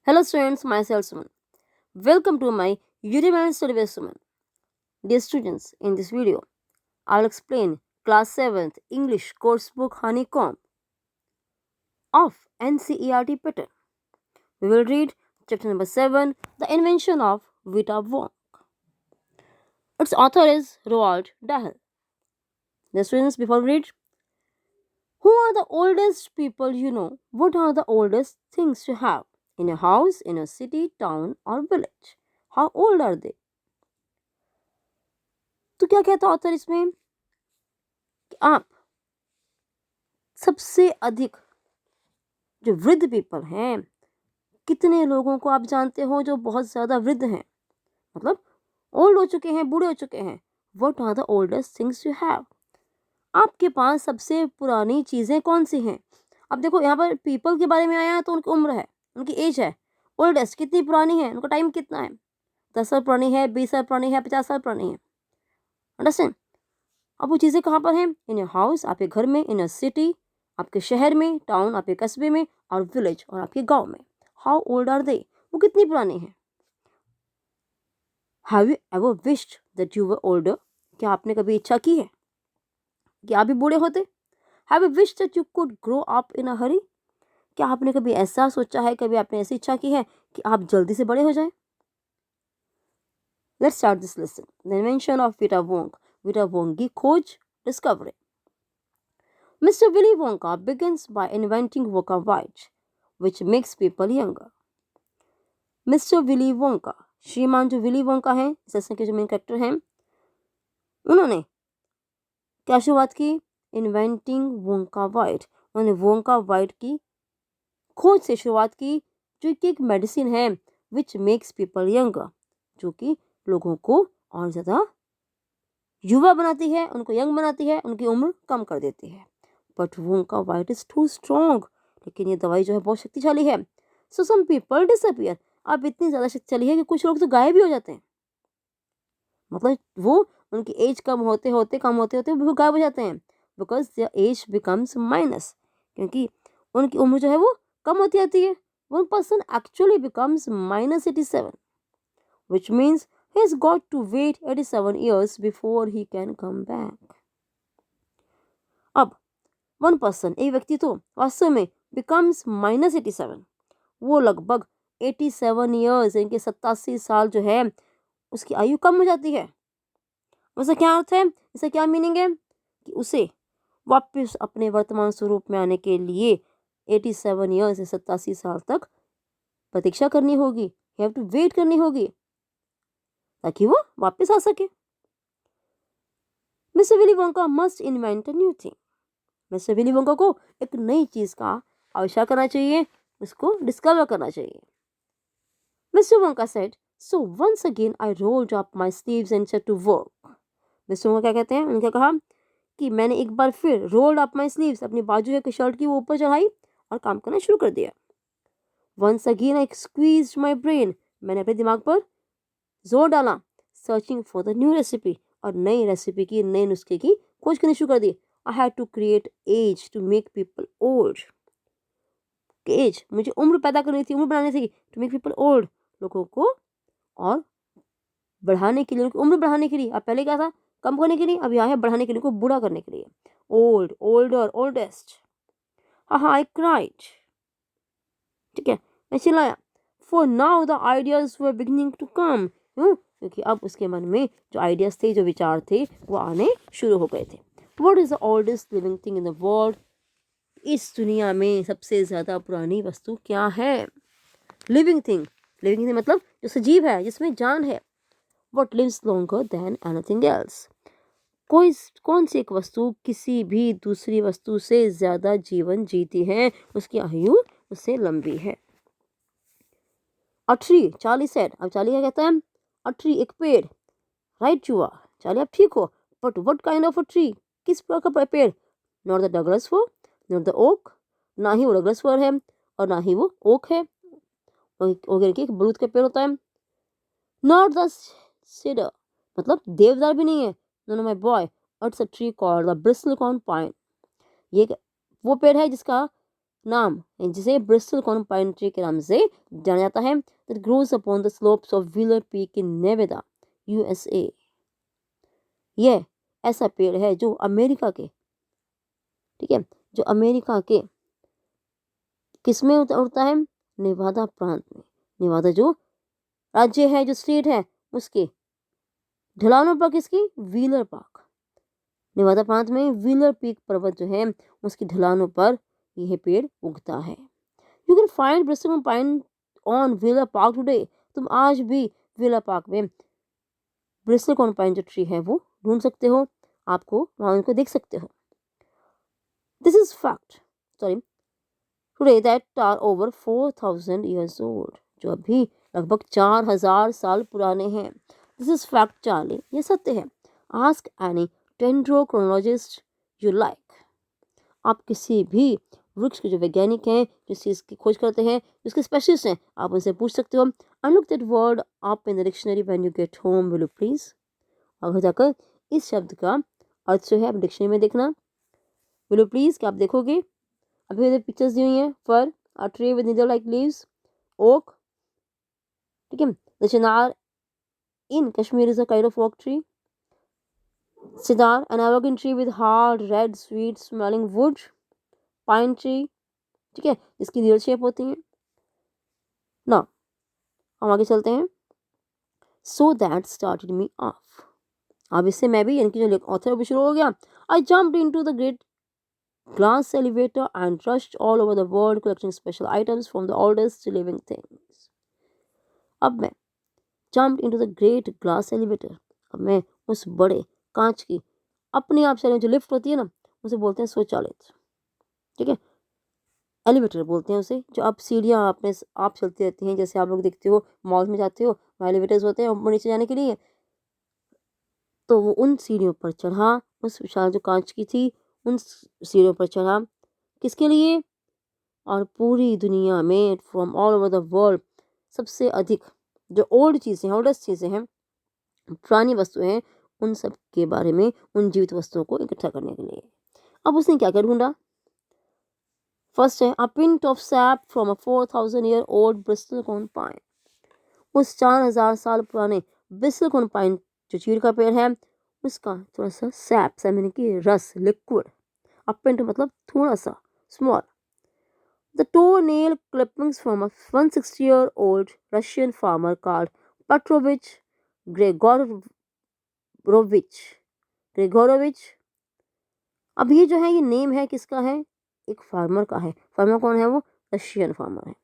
Hello students, myself Suman. Welcome to my YouTube Study with Suman. Dear students, in this video, I'll explain Class 7th English course book Honeycomb of NCERT pattern. We will read chapter number 7, The Invention of Vita Wong. Its author is Roald Dahl. Dear students, before we read, who are the oldest people you know? What are the oldest things you have? In a house, in a city, town or village? How old are they? तो क्या कहता author इसमें कि आप सबसे अधिक जो वृद्ध पीपल हैं, कितने लोगों को आप जानते हो जो बहुत ज़्यादा वृद्ध हैं, मतलब ओल्ड हो चुके हैं, बूढ़े हो चुके हैं. What are the oldest things you have? आपके पास सबसे पुरानी चीज़ें कौन सी हैं? अब देखो यहाँ पर पीपल के बारे में आया है तो उनकी उम्र है, उनकी एज है. ओल्डेस्ट कितनी पुरानी है, उनका टाइम कितना है? 10 साल पुरानी है, 20 साल पुरानी है, 50 साल पुरानी है. अंडरस्टैंड? अब वो चीज़ें कहाँ पर हैं? इन योर हाउस, आपके घर में, इन अ सिटी, आपके शहर में, टाउन, आपके कस्बे में, और विलेज, और आपके गांव में. How old are they? वो कितनी पुरानी हैं? Have you ever wished that you were older? क्या आपने कभी इच्छा की है कि आप भी बूढ़े होते? Have you wished that you could grow up in a hurry? क्या आपने कभी ऐसा सोचा है, कभी आपने ऐसी इच्छा की है कि आप जल्दी से बड़े हो जाएं? Let's start this lesson. The invention of Vita Wong. Vita Wong की खोज, discovery. Mr. Willy Wonka begins by inventing Wonka White, which makes people younger. Mr. Willy Wonka, श्रीमान जो विली वोंका हैं, इस लेसन के जो मेन कैरेक्टर हैं, उन्होंने क्या शुरुआत की? Inventing Wonka white. उन्होंने वोंका वाइट की खोज से शुरुआत की, जो कि एक मेडिसिन है विच मेक्स पीपल यंगर, जो कि लोगों को और ज़्यादा युवा बनाती है, उनको यंग बनाती है, उनकी उम्र कम कर देती है. But Wonka Vite is too strong. लेकिन ये दवाई जो है बहुत शक्तिशाली है. So some people disappear. अब इतनी ज़्यादा शक्तिशाली है कि कुछ लोग तो गायब भी हो जाते हैं. मतलब वो उनकी एज कम होते होते वो गायब हो जाते हैं. Because their age becomes minus. क्योंकि उनकी उम्र जो है वो कम होती जाती है. One person actually becomes -87, which means he's got to wait 87 years before he can come back. अब वन पर्सन, एक व्यक्ति तो वास्तव में बिकम्स -87. वो लगभग 87 ईयर्स, इनके 87 साल जो है उसकी आयु कम हो जाती है. उसका क्या अर्थ है, इसका क्या मीनिंग है? कि उसे वापस अपने वर्तमान स्वरूप में आने के लिए 87 ईयर्स से 87 साल तक प्रतीक्षा करनी होगी. हैव टू वेट करनी होगी ताकि वो वापस आ सके. Mister Willy Wonka must invent a new thing. Mister Willy Wonka को एक नई चीज का आविष्कार करना चाहिए, उसको डिस्कवर करना चाहिए. Mister Wonka said, so once again I rolled up my sleeves and set to work. Mister Wonka क्या कहते हैं, उन्होंने कहा कि मैंने एक बार फिर रोल्ड अप माय स्लीव्स, अपनी बाजू है शर्ट की वो ऊपर चढ़ाई और काम करना शुरू कर दिया. Once again I squeezed my brain. मैंने अपने दिमाग पर जोर डाला. Searching for the new recipe. और नई रेसिपी की, नए नुस्खे की खोज करनी शुरू कर दी. I had to create age to make people old. Age, मुझे उम्र पैदा करनी थी, उम्र बनानी थी, टू मेक पीपल ओल्ड, लोगों को और बढ़ाने के लिए, उनकी उम्र बढ़ाने के लिए. अब पहले क्या था, कम करने के लिए, अब यहाँ है बढ़ाने के लिए, उनको बूढ़ा करने के लिए. Old, older, oldest. हाँ, आई क्राइड. ठीक है, मैं चिल्लाया. For now the ideas were beginning to come. क्योंकि अब उसके मन में जो आइडियाज थे, जो विचार थे, वो आने शुरू हो गए थे. What is the oldest living thing in the world? इस दुनिया में सबसे ज़्यादा पुरानी वस्तु क्या है? Living thing. लिविंग थिंग मतलब जो सजीव है, जिसमें जान है. What lives longer than anything else? कौन सी एक वस्तु किसी भी दूसरी वस्तु से ज़्यादा जीवन जीती है, उसकी आयु उससे लंबी है. A tree, Charlie said. अब चार्ली क्या कहता है? अ ट्री, एक पेड़. राइट युवा, चार्ली आप ठीक हो. But what kind of a tree? किस प्रकार का पेड़? Not the Douglas fir, not the oak. ना ही वो डगलस फर है और ना ही वो ओक है. ओके, एक बरूद का पेड़ होता है. नॉट द सीडर, मतलब देवदार भी नहीं है. No no my boy, it's a tree called the bristlecone pine. ये वो पेड़ है जिसका नाम है, जिसे ब्रिस्टल पाइन ट्री के नाम से जाना जाता है, that grows upon the slopes of Wheeler Peak in Nevada, USA। यह ऐसा पेड़ है जो अमेरिका के, ठीक है, जो अमेरिका के किसमें उड़ता है, नेवादा प्रांत में। नेवादा जो राज्य है, जो स्टेट है, उसके ढलानों पर किसकी, व्हीलर पार्क, नेवादा प्रांत में व्हीलर पीक पर्वत जो है उसकी ढलानों पर यह पेड़ उगता है। You can find Bristol pine on wheeler park today. तुम आज भी व्हीलर पार्क में ब्रिस्टल पाइन जो ट्री है वो ढूंढ सकते हो, आपको वहां उनको देख सकते हो। This is fact, sorry, today that are over 4000 years old, जो अभी लगभग 4000 साल पुराने हैं। दिस इज फैक्ट चार्ली, ये सत्य है। Ask any dendrochronologist you like. आप किसी भी वृक्ष के जो वैज्ञानिक हैं, जिस चीज़ की खोज करते हैं, जिसके स्पेशलिस्ट हैं, आप उनसे पूछ सकते हो। And look that word up in the dictionary when you get home, will you please. और जाकर इस शब्द का अर्थ जो है आप डिक्शनरी में देखना, विल यू प्लीज, क्या आप देखोगे। अभी इधर पिक्चर्स दी हुई हैं, fir, a tree with needle like leaves, oak, ठीक है, the chinar in Kashmir is a kind of oak tree, cedar, an evergreen tree with hard red sweet smelling wood, pine tree, ठीक है, इसकी रीयल शेप होती है ना। हम आगे चलते हैं। So that started me of. अब इससे मैं भी, यानी कि जो ऑथर भी शुरू हो गया। आई jumped into the great glass elevator and rushed all over the world collecting special items from the oldest living things। अब मैं jumped into the great glass elevator, अब मैं उस बड़े कांच की अपने आप चलने जो लिफ्ट होती है ना, उसे बोलते हैं स्वचालित, ठीक है, एलिवेटर बोलते हैं उसे, जो अब सीढ़ियाँ अपने आप चलती रहती हैं, जैसे आप लोग देखते हो मॉल में जाते हो, वहाँ एलिवेटर्स होते हैं ऊपर नीचे जाने के लिए। तो वो उन सीढ़ियों पर चढ़ा, उस विशाल जो कांच की थी उन सीढ़ियों पर चढ़ा, किसके लिए, और पूरी दुनिया में from all over the world सबसे अधिक जो ओल्ड चीज़ें हैं, ओल्डेस्ट चीज़ें हैं, पुरानी वस्तुएं हैं, उन सब के बारे में, उन जीवित वस्तुओं को इकट्ठा करने के लिए। अब उसने क्या क्या ढूंढा। फर्स्ट है a pint of sap from a 4000 year old bristlecone pine. उस 4000 साल पुराने ब्रिस्टल कोन पाइन जो चीड़ का पेड़ है, उसका थोड़ा सा सैप, यानी कि रस, लिक्विड। अ पिंट मतलब थोड़ा सा, small. The toenail clippings from a 160-year-old Russian farmer called Petrovich Gregorovich। ग्रेगोरोविच। अब ये जो है, ये नेम है किसका है, एक फार्मर का है। फार्मर कौन है वो, रशियन फार्मर है।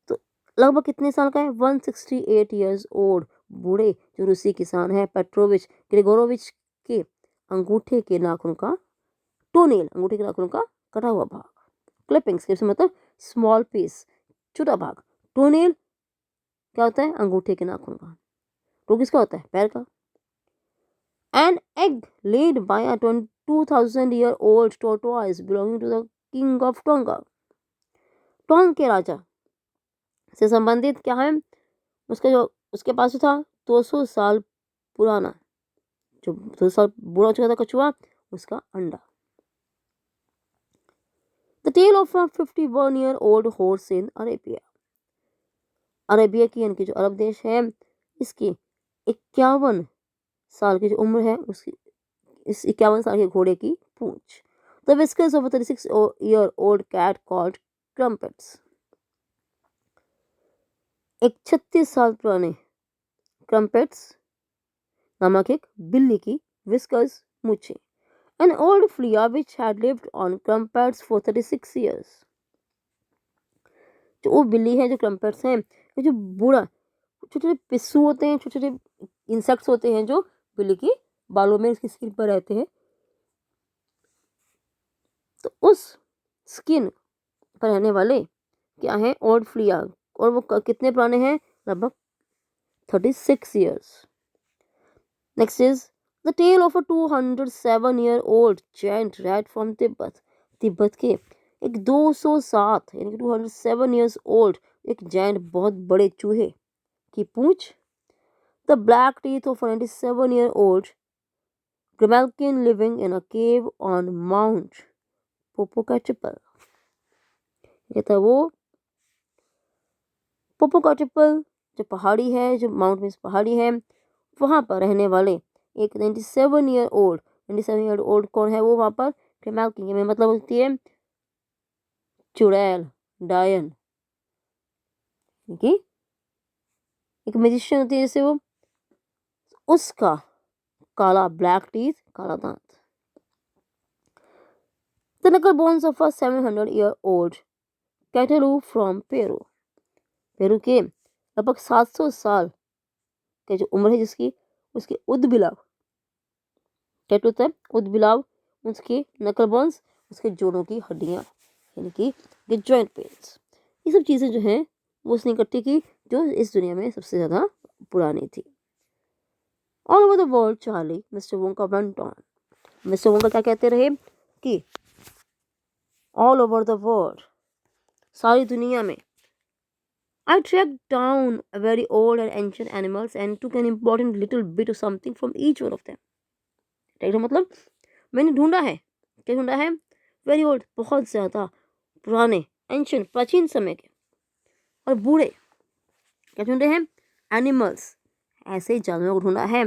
तो लगभग कितने साल का है, 168 years old, बूढ़े जो रूसी किसान है पेट्रोविच ग्रेगोरोविच के अंगूठे के नाखून का, टोनेल अंगूठे के नाखून का कटा हुआ भाग, क्लिपिंग्स के मतलब स्मॉल पीस, छोटा भाग। टोनेल क्या होता है, अंगूठे के नाखून का। टो किसका होता है, पैर का। An egg laid by a 2000 year old tortoise belonging to the king of Tonga. Tonga के राजा से संबंधित क्या है, उसका जो उसके पास जो था 200 साल पुराना, जो 200 साल बुरा हो चुका था कछुआ, उसका अंडा। The tale of a 51-year-old horse in Arabia। Arabia की, यानी कि जो अरब देश है, इसकी 51 साल की जो उम्र है, उसकी इस 51 साल के घोड़े की पूंछ। The whiskers of a 36-year-old cat called crumpets। एक 36 साल पुराने क्रम्पेट्स नामक एक बिल्ली की whiskers, मूछें। An old flea which had lived on crumpets for 36 years। जो वो बिल्ली है, जो क्रम्पेट्स हैं, ये जो बूढ़ा, छोटे छोटे पिस्सू होते हैं, छोटे छोटे इंसेक्ट्स होते हैं जो बिल्ली की बालों में, उसकी स्किन पर रहते हैं। तो उस स्किन पर रहने वाले क्या हैं, ओल्ड फ्लिया, और वो कितने पुराने हैं, लगभग 36 years। Next is the tale of a 207-year-old giant rat from Tibet. Tibet के एक 207 यानी कि 207 years old एक जायंट, बहुत बड़े चूहे की पूंछ। The black teeth of 97-year-old Grimalkin living in a cave on Mount Popocatépetl। कहता है वो पोपोकाटिपल जो पहाड़ी है, जो माउंटेन्स पहाड़ी है, वहाँ पर रहने वाले एक 97 ईयर ओल्ड कौन है वो वहाँ पर? फीमेल किंग में मतलब होती है चुड़ैल, डायन, कि एक मैजिशियन होती है जैसे वो, उसका काला ब्लैक टीथ, काला दांत। The knuckle bones of a 700-year-old Catalu from Peru. Peru के लगभग 700 साल के जो उम्र है जिसकी, उसके उद्बिलाव, टैटू है उद्बिलाव, उसके नकल बोन्स, उसके जोड़ों की हड्डियां, यानी कि जॉइंट पेन्स, ये सब चीज़ें जो हैं वो उसने इकट्ठी की जो इस दुनिया में सबसे ज़्यादा पुरानी थी। All over the world Charlie mister Wonka went on. Mister Wonka क्या कहते रहे कि ऑल ओवर द वर्ल्ड, सारी दुनिया में, I tracked down a very old and ancient animals and took an important little bit of something from each one of them. Track मतलब मैंने ढूंढा है, क्या ढूंढा है? वेरी ओल्ड, बहुत ज़्यादा पुराने, एंशियंट, प्राचीन समय के, और बूढ़े, क्या ढूंढे हैं? एनिमल्स, ऐसे जानवरों को ढूंढा है।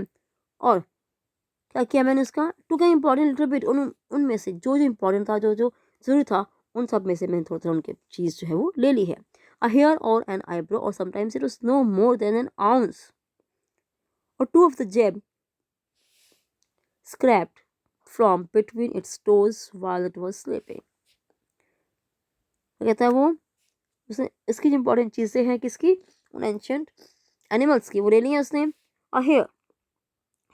और क्या किया मैंने उसका? To can important little bit, उनमें से जो जो इम्पोर्टेंट था, जो जो जरूरी था, उन सब में से मैंने थोड़ा थोड़ा उनकी चीज़ जो है वो ले ली है। A hair or an eyebrow, or sometimes it was no more than an ounce or two of the jab scraped from between its toes while it was sleeping. कहता है वो, उसने इसकी जो इंपॉर्टेंट चीज़ें हैं किसकी? उन एंशियंट एनिमल्स की, वो ले ली हैं उसने। अ हेयर,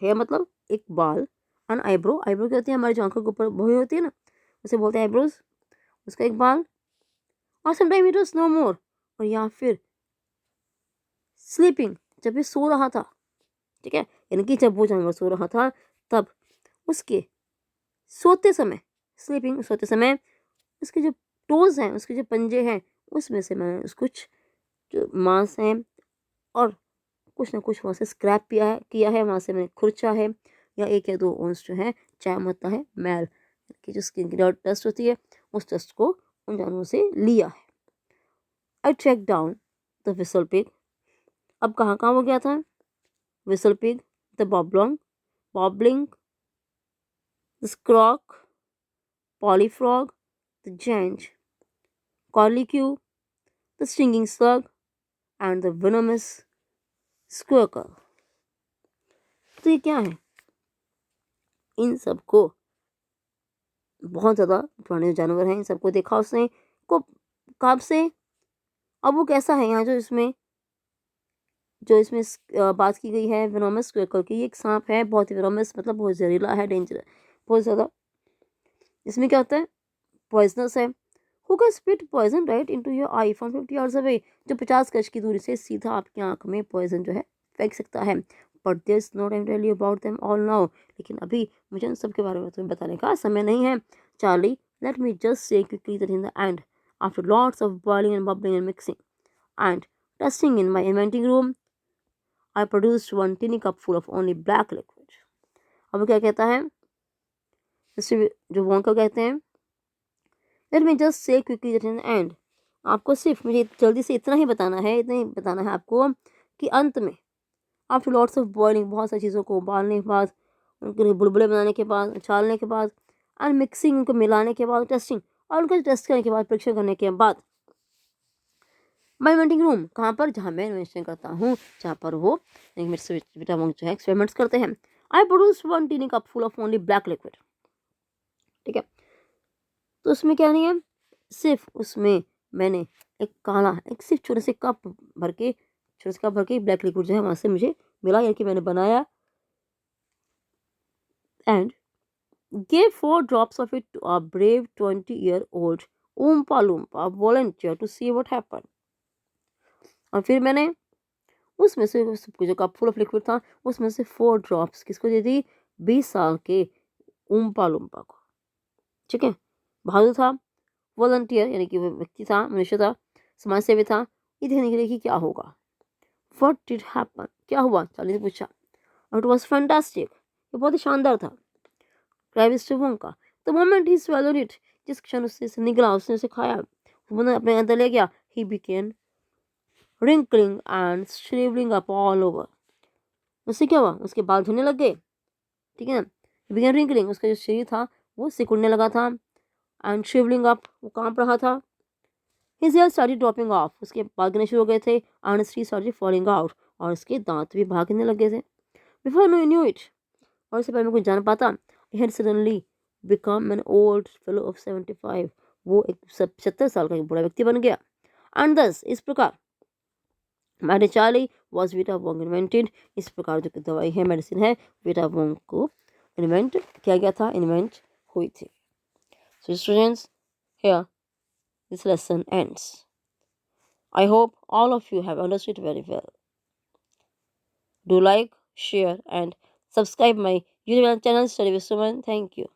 हेयर मतलब एक बाल, एन आईब्रो, आईब्रो क्या होती है? हमारी जो आंखों के ऊपर भौहें होती है ना, उसे बोलते हैं आईब्रोज, उसका एक बाल। और समटाइम इट वाज नो मोर, और या फिर स्लीपिंग, जब ये सो रहा था, ठीक है, यानी कि जब वो जानवर सो रहा था तब उसके सोते समय, स्लीपिंग, सोते समय, उसके जो टोज हैं, उसके जो पंजे हैं, उसमें से मैंने कुछ जो मांस हैं और कुछ ना कुछ वहाँ से स्क्रैप किया है, वहाँ से मैंने खुरचा है, या एक या दो ओंस जो है चैम होता है मैल कि जो स्किन की डस्ट होती है, उस डस्ट को उन जानवरों से लिया है। I track down the whistle pig, अब कहाँ कहाँ वो गया था? Whistle pig, the bobbling, the scroc, polyfrog, the jange, corlicue, the stinging slug, and the venomous squircle. तो ये क्या है? इन सबको, बहुत ज़्यादा पुराने जानवर हैं, इन सबको देखा उसने को कब से? अब वो कैसा है? यहाँ जो इसमें बात की गई है वेनोमस स्क्विरकल की, एक सांप है, बहुत ही वेनोमस मतलब बहुत जहरीला है, डेंजर, बहुत ज़्यादा। इसमें क्या होता है? पॉइजनस है। Who can spit poison right into your eye from 50 yards away? जो 50 गज की दूरी से सीधा आपकी आंख में पॉइजन जो है फेंक सकता है। But there's no time to tell you about them all now. लेकिन अभी मुझे उन सब के बारे में तुम्हें बताने का समय नहीं है। Charlie, let me just say quickly that in the end, after lots of boiling and bubbling and mixing and testing in my inventing room, I produced one teeny cup full of only black liquid. अब वो क्या कहता है? जो वॉन्का कहते हैं, let me just say quickly that in and, आपको सिर्फ मुझे जल्दी से इतना ही बताना है, आपको कि अंत में, आफ्टर लॉट्स ऑफ बॉइलिंग, बहुत सारी चीज़ों को उबालने के बाद, उनके बुलबुले बनाने के बाद, उछालने के बाद, एंड मिक्सिंग, उनको मिलाने के बाद, टेस्टिंग, और उनको टेस्ट करने के बाद, परीक्षण करने के बाद, माई इन्वेंटिंग रूम, कहाँ पर? जहाँ मैं इन्वेंशन करता हूँ, जहाँ पर वो मेरे बेटा जो है एक्सपेरिमेंट्स करते हैं। I produce one tiny cup full of only black liquid, ठीक है। तो उसमें क्या नहीं है, सिर्फ उसमें मैंने एक सिर्फ छोटे से कप भर के ब्लैक लिक्विड जो है वहाँ से मुझे मिला, यानी कि मैंने बनाया, and gave 4 drops of it to a brave 20-year-old Oompa Loompa volunteer to see what happened. और फिर मैंने उसमें से जो कप फुल ऑफ लिक्विड था उसमें से 4 ड्रॉप्स किसको दे दी? 20 साल के ऊम्पा लुम्पा को, ठीक है। बहादुर था, वॉलंटियर यानी कि वो व्यक्ति था, मनुष्य था, समाज सेवी था, ये देखने के लिए कि क्या होगा। What did happen? क्या हुआ? चार्ली ने पूछा। और it was fantastic, ये बहुत ही शानदार था। क्राइव स्टीवन का, the moment he swallowed it, जिस क्षण उससे निकला, उसने उसे खाया, उन्होंने अपने अंदर ले गया। He began wrinkling and shriveling up all over. उससे क्या हुआ, उसके बाल झड़ने लग गए, ठीक है ना। He began wrinkling, उसका जो शरीर था वो सिकुड़ने लगा था, and shriveling up, वो कांप रहा था। His hair started dropping off, उसके बाल गिरने शुरू हो गए थे, and his teeth started falling out, और उसके दांत भी भागने लग गए थे। Before he knew it, और इससे पहले मैं कुछ जान पाता, he had suddenly become an old fellow of 75, वो एक 70 साल का एक बूढ़ा व्यक्ति बन गया। And thus, इस प्रकार my dear Charlie was Vita Wonk invented, इस प्रकार जो दवाई है, मेडिसिन है, वीटा वोंग को इन्वेंट किया गया था, इन्वेंट हुई थी। So students, here this lesson ends. I hope all of you have understood very well. Do like, share and subscribe my YouTube channel Study with Suman. Thank you.